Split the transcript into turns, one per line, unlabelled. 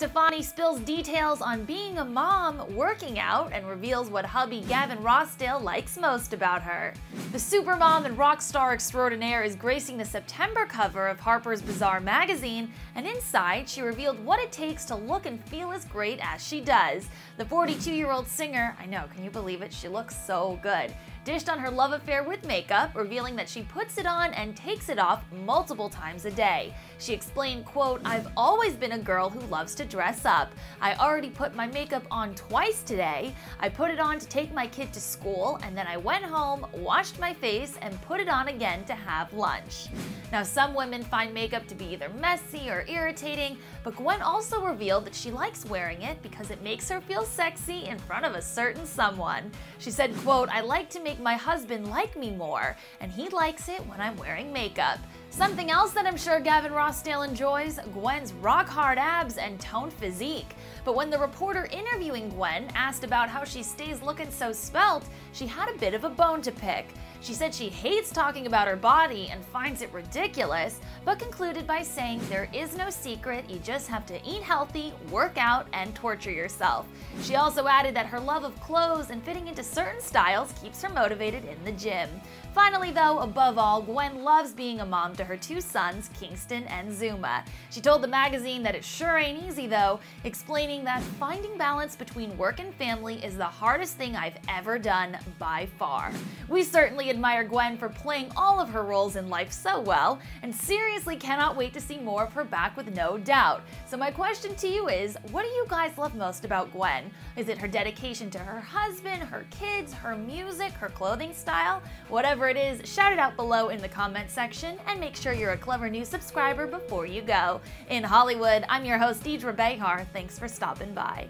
Stefani spills details on being a mom, working out, and reveals what hubby Gavin Rossdale likes most about her. The supermom and rock star extraordinaire is gracing the September cover of Harper's Bazaar magazine, and inside she revealed what it takes to look and feel as great as she does. The 42-year-old singer, I know, can you believe it? She looks so good. Dished on her love affair with makeup, revealing that she puts it on and takes it off multiple times a day. She explained, quote, "I've always been a girl who loves to dress up. I already put my makeup on twice today. I put it on to take my kid to school, and then I went home, washed my face, and put it on again to have lunch." Now, some women find makeup to be either messy or irritating, but Gwen also revealed that she likes wearing it because it makes her feel sexy in front of a certain someone. She said, quote, "I like to make my husband like me more, and he likes it when I'm wearing makeup." Something else that I'm sure Gavin Rossdale enjoys, Gwen's rock-hard abs and toned physique. But when the reporter interviewing Gwen asked about how she stays looking so svelte, she had a bit of a bone to pick. She said she hates talking about her body and finds it ridiculous, but concluded by saying there is no secret, you just have to eat healthy, work out, and torture yourself. She also added that her love of clothes and fitting into certain styles keeps her motivated in the gym. Finally though, above all, Gwen loves being a mom to her two sons, Kingston and Zuma. She told the magazine that it sure ain't easy though, explaining that finding balance between work and family is the hardest thing I've ever done by far. We certainly admire Gwen for playing all of her roles in life so well, and seriously cannot wait to see more of her back with no doubt. So my question to you is, what do you guys love most about Gwen? Is it her dedication to her husband, her kids, her music, her clothing style? Whatever it is, shout it out below in the comment section, and make sure you're a Clever News subscriber before you go. In Hollywood, I'm your host Deidre Behar. Thanks for stopping by.